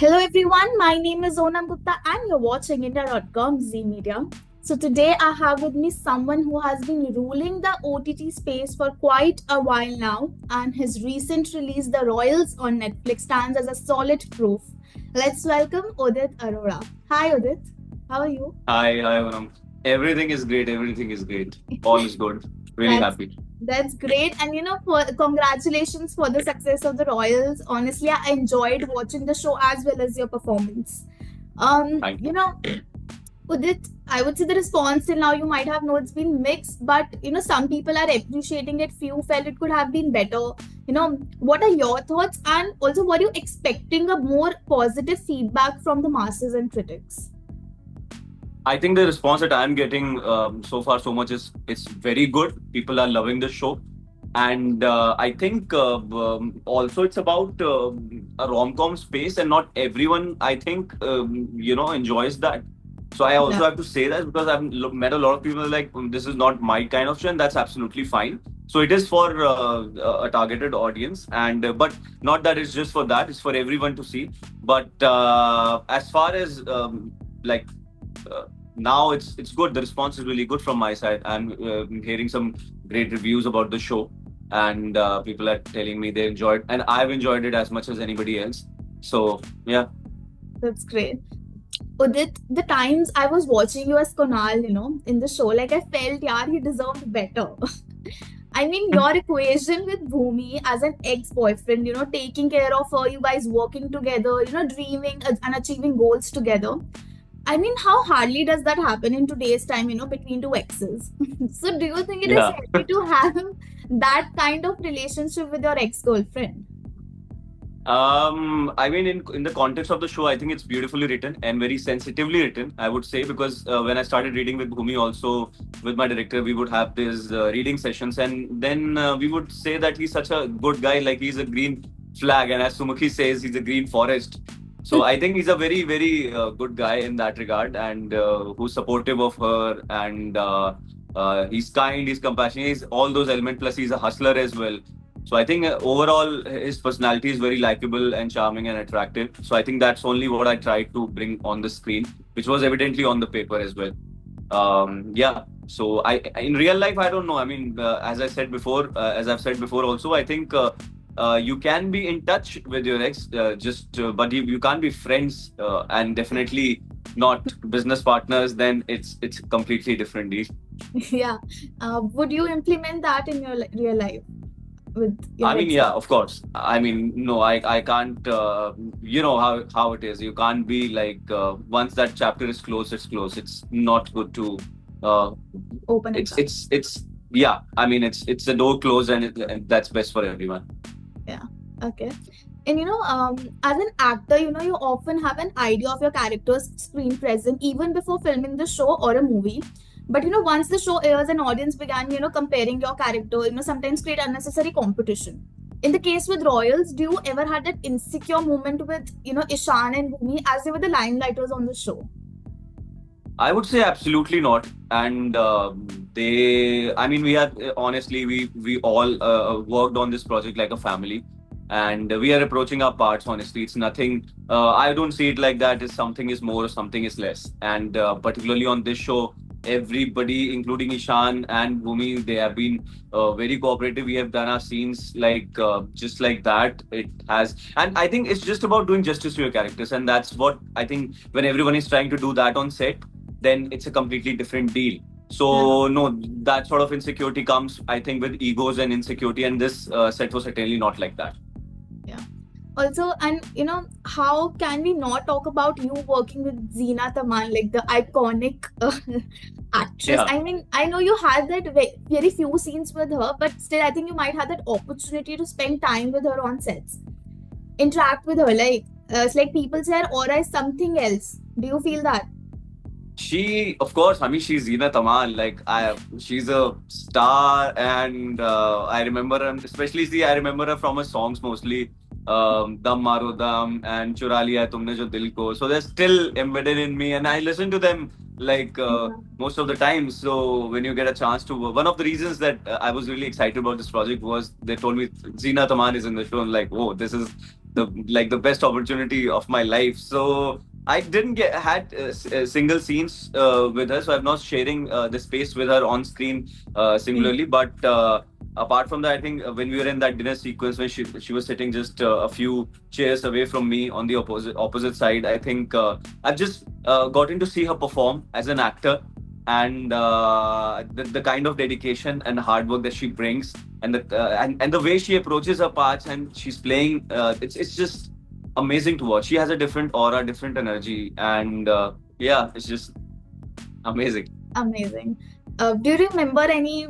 Hello everyone, my name is Onam Gupta and you're watching India.com Z Media. So today I have with me someone who has been ruling the OTT space for quite a while now, and his recent release The Royals on Netflix stands as a solid proof. Let's welcome Udit Arora. Hi Udit, how are you? Hi, Onam. Everything is great. Everything is great. All is good. Really That's happy. that's great, and congratulations for the success of the Royals. Honestly, I enjoyed watching the show as well as your performance. Um, Thank you you. know, Udit, I would say the response till now you might have known it's been mixed, but some people are appreciating it, few felt it could have been better. What are your thoughts? And also, were you expecting a more positive feedback from the masses and critics? I think the response that I'm getting so far so much is it's very good. People are loving the show, and I think also it's about a rom-com space, and not everyone I think enjoys that. So I Yeah. also have to say that because I've met a lot of people like this is not my kind of show, and that's absolutely fine. So it is for a targeted audience, and but not that it's just for that; it's for everyone to see. But as far as like uh, now it's good. The response is really good from my side. I'm hearing some great reviews about the show, and people are telling me they enjoyed, and I've enjoyed it as much as anybody else. So yeah. That's great. Udit, the times I was watching you as Kunal, in the show, like I felt, yeah, he deserved better. I mean, your equation with Bhumi as an ex-boyfriend, taking care of her, you guys working together, dreaming and achieving goals together. I mean, how hardly does that happen in today's time, between two exes? So, do you think it is Yeah. healthy to have that kind of relationship with your ex-girlfriend? I mean, in the context of the show, I think it's beautifully written and very sensitively written. I would say because when I started reading with Bhumi, also with my director, we would have these reading sessions, and then we would say that he's such a good guy, like he's a green flag, and as Sumukhi says, he's a green forest. So I think he's a very, very good guy in that regard, and who's supportive of her, and he's kind, he's compassionate, he's all those elements. Plus, he's a hustler as well. So I think overall his personality is very likable and charming and attractive. So I think that's only what I tried to bring on the screen, which was evidently on the paper as well. Yeah. So I in real life I don't know. I mean, as I've said before, also I think you can be in touch with your ex, just but you can't be friends and definitely not business partners. Then it's a completely different deal. Yeah. Would you implement that in your real life with I your mean, ex? yeah, of course. I mean, no, I can't. You know how it is. You can't be like once that chapter is closed, it's closed. It's not good to. Uh, Open it back. it's yeah. I mean, it's a door closed, and that's best for everyone. Yeah. Okay. And as an actor, you often have an idea of your character's screen presence even before filming the show or a movie. But once the show airs, an audience began, comparing your character, sometimes create unnecessary competition. In the case with Royals, do you ever had that insecure moment with, Ishan and Bhumi as they were the limelighters on the show? I would say absolutely not. And I mean, we had honestly, we all worked on this project like a family, and we are approaching our parts. Honestly, it's nothing. I don't see it like that. Is something is more, something is less. And particularly on this show, everybody, including Ishan and Bhumi, they have been very cooperative. We have done our scenes like just like that. It has, and I think it's just about doing justice to your characters, and that's what I think when everyone is trying to do that on set, then it's a completely different deal. Yeah. So no, that sort of insecurity comes, I think, with egos and insecurity, and this set was certainly not like that. Yeah. Also, and how can we not talk about you working with Zina Taman, like the iconic actress? Yeah. I mean, I know you had that very few scenes with her, but still, I think you might have that opportunity to spend time with her on sets, interact with her. Like, it's like people say her aura is something else. Do you feel that? She, of course, I mean, she's Zina Tamal. She's a star, and I remember her, especially see, I remember her from her songs mostly, Dam Maro Dam and Chura Liya Tumne Jo Dil Ko. So they're still embedded in me, and I listen to them like Yeah. most of the time. So when you get a chance to, one of the reasons that I was really excited about this project was they told me Zina Taman is in the show. I'm like, oh, this is the best opportunity of my life. So I didn't get had single scenes with her, so I'm not sharing the space with her on screen Hmm. singularly. But apart from that, I think when we were in that dinner sequence, when she was sitting just a few chairs away from me on the opposite side, I think I've just gotten to see her perform as an actor, and the kind of dedication and hard work that she brings, and the way she approaches her parts and she's playing, it's just amazing to watch. She has a different aura, different energy, and yeah, it's just amazing. Amazing. Do you remember any,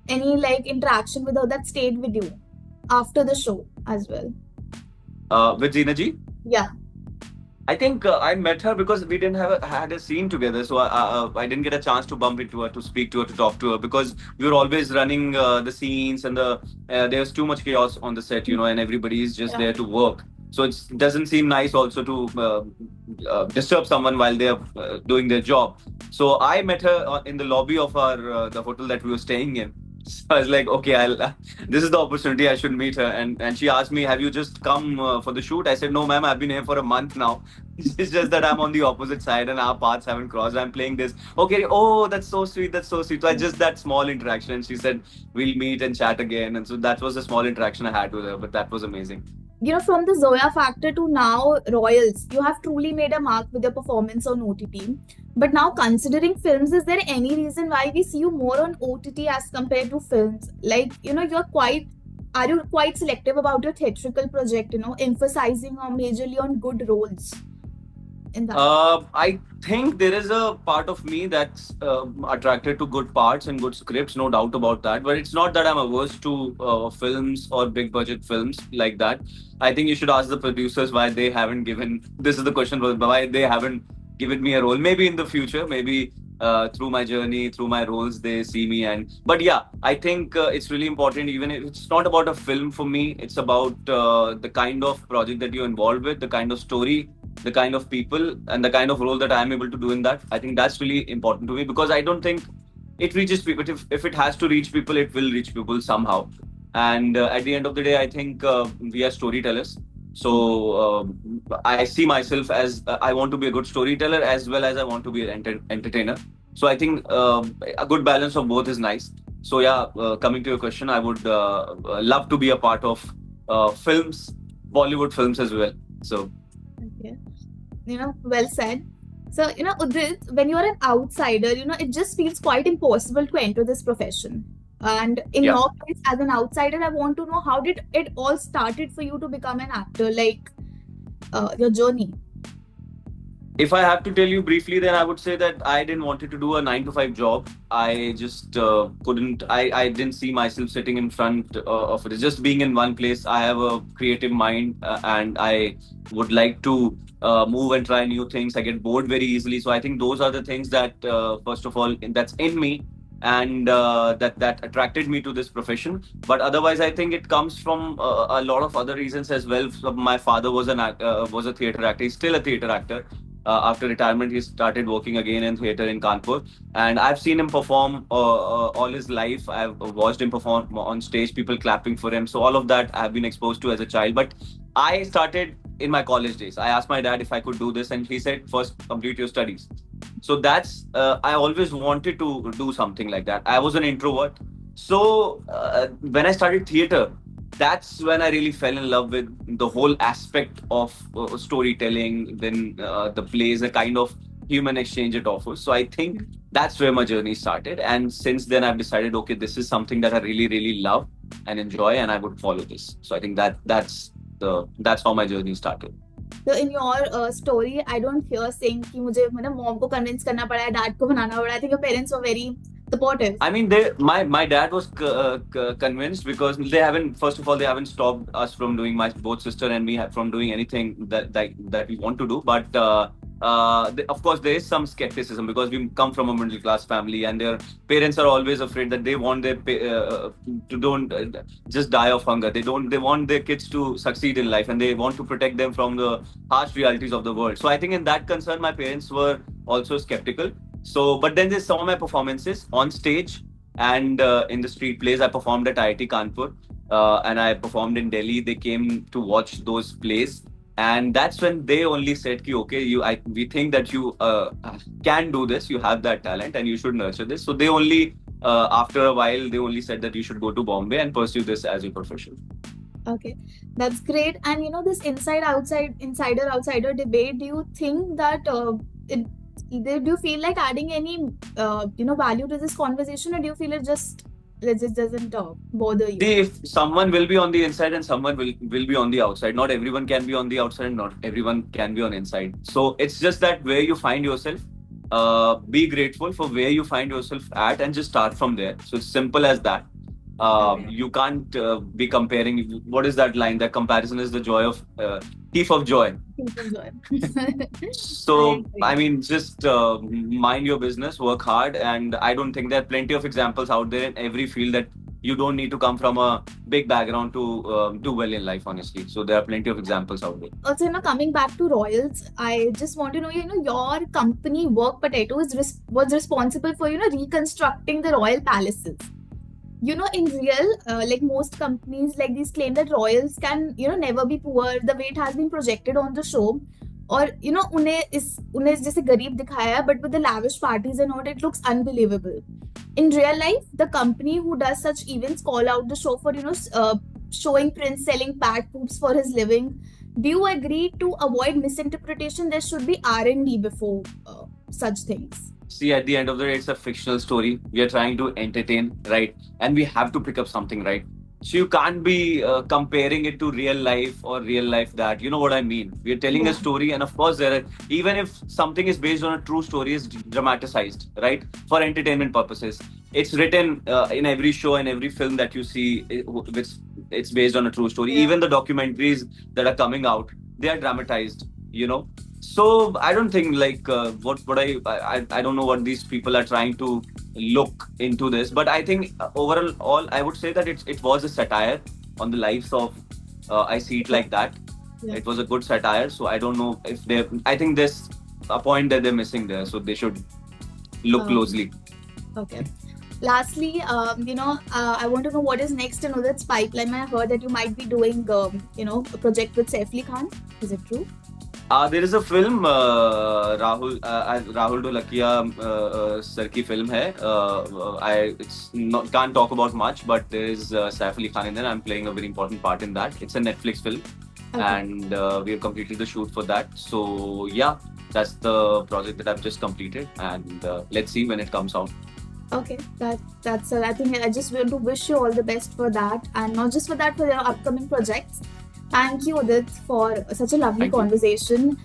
any like interaction with her that stayed with you after the show as well? With Zina ji, Yeah. I think I met her because we didn't have had a scene together, so I didn't get a chance to bump into her, to speak to her, to talk to her, because we were always running the scenes, and there was too much chaos on the set, and everybody is just Yeah. there to work. So it doesn't seem nice also to disturb someone while they are doing their job. So I met her in the lobby of our the hotel that we were staying in. So I was like, okay, this is the opportunity. I should meet her. And she asked me, have you just come for the shoot? I said, no, ma'am, I've been here for a month now. It's just that I'm on the opposite side and our paths haven't crossed. I'm playing this. Okay, oh, that's so sweet. That's so sweet. So I just that small interaction. And she said, we'll meet and chat again. And so that was a small interaction I had with her, but that was amazing. From the Zoya Factor to now Royals, you have truly made a mark with your performance on OTT. But now, considering films, is there any reason why we see you more on OTT as compared to films? Like, are you quite selective about your theatrical project, emphasizing majorly on good roles in that? I think there is a part of me that's attracted to good parts and good scripts, no doubt about that. But it's not that I'm averse to films or big budget films like that. I think you should ask the producers why they haven't given. This is the question: why they haven't given me a role. Maybe in the future, maybe through my journey, through my roles, they see me. And but yeah, I think it's really important. Even if it's not about a film for me, it's about the kind of project that you're involved with, the kind of story, the kind of people, and the kind of role that I'm able to do in that. I think that's really important to me, because I don't think it reaches people. If it has to reach people, it will reach people somehow. And at the end of the day, I think we are storytellers. So I see myself as I want to be a good storyteller as well as I want to be an entertainer. So I think a good balance of both is nice. So yeah, coming to your question, I would love to be a part of films, Bollywood films as well. So Okay. Well said. So, Udit, when you're an outsider, it just feels quite impossible to enter this profession. And in yeah. your case, as an outsider, I want to know, how did it all started for you to become an actor, like your journey? If I have to tell you briefly, then I would say that I didn't wanted to do a 9 to 5 job. I just couldn't. I didn't see myself sitting in front of it. Just being in one place. I have a creative mind, and I would like to move and try new things. I get bored very easily. So I think those are the things that, first of all, that's in me, and that attracted me to this profession. But otherwise, I think it comes from a lot of other reasons as well. So my father was a theater actor. He's still a theater actor. After retirement, he started working again in theater in Kanpur, and I've seen him perform all his life. I've watched him perform on stage, people clapping for him. So all of that I've been exposed to as a child. But I started in my college days. I asked my dad if I could do this, and he said, "First, complete your studies." So that's I always wanted to do something like that. I was an introvert, so when I started theater, that's when I really fell in love with the whole aspect of storytelling, then the plays, the kind of human exchange it offers. So I think that's where my journey started. And since then, I've decided, okay, this is something that I really, really love and enjoy, and I would follow this. So I think that's how my journey started. So in your story, I don't hear saying कि मुझे mom को convince करना पड़ा है, dad को बनाना पड़ा. I think your parents were very supportive. I mean, my dad was convinced, because they haven't. First of all, they haven't stopped us from doing, my both sister and me from doing anything that we want to do. But of course, there is some skepticism, because we come from a middle class family, and their parents are always afraid that they want their to don't just die of hunger. They want their kids to succeed in life, and they want to protect them from the harsh realities of the world. So I think in that concern, my parents were also skeptical. So, but then they saw my performances on stage and in the street plays. I performed at IIT Kanpur. and I performed in Delhi, they came to watch those plays. And that's when they only said, ki, okay, we think that you can do this, you have that talent, and you should nurture this. So they only, after a while, they only said that you should go to Bombay and pursue this as your profession. Okay, that's great. And this insider outsider debate, do you think that do you feel like adding any value to this conversation, or do you feel it just doesn't bother you? See, if someone will be on the inside and someone will be on the outside, not everyone can be on the outside and not everyone can be on inside. So it's just that where you find yourself, be grateful for where you find yourself at and just start from there. So it's simple as that. You can't be comparing. What is that line? That comparison is the thief of joy. So, I mean, just mind your business, work hard, and I don't think there are plenty of examples out there in every field that you don't need to come from a big background to do well in life, honestly. So there are plenty of examples out there. Also, coming back to Royals, I just want to know, your company Work Potato was responsible for, reconstructing the royal palaces. In real, like most companies like these claim that royals can, never be poor the way it has been projected on the show. Or, उन्हें जैसे गरीब दिखाया, but with the lavish parties and all, it looks unbelievable. In real life, the company who does such events call out the show for, showing Prince selling pad poops for his living. Do you agree, to avoid misinterpretation, there should be R&D before such things? See, at the end of the day, it's a fictional story. We are trying to entertain, right? And we have to pick up something, right? So you can't be comparing it to real life or real life that. You know what I mean? We are telling a story, and of course, even if something is based on a true story, is dramatized, right? For entertainment purposes. It's written in every show and every film that you see, it's based on a true story. Yeah. Even the documentaries that are coming out, they are dramatized, So I don't think like I don't know what these people are trying to look into this, but I think overall I would say that it was a satire on the lives of. I see it like that. Yeah. It was a good satire, so I don't know if they. I think there's a point that they're missing there, so they should look closely. Okay. Lastly, I want to know what is next in Udit's pipeline. I heard that you might be doing, a project with Saif Ali Khan. Is it true? There is a film, Rahul Dholakia sir ki film hai. Can't talk about much, but there is Saif Ali Khan in there. I'm playing a very important part in that. It's a Netflix film, and we have completed the shoot for that. So yeah, that's the project that I've just completed, and let's see when it comes out. Okay, that's I think I just want to wish you all the best for that, and not just for that, for your upcoming projects. Thank you, Udit, for such a lovely Thank you. conversation.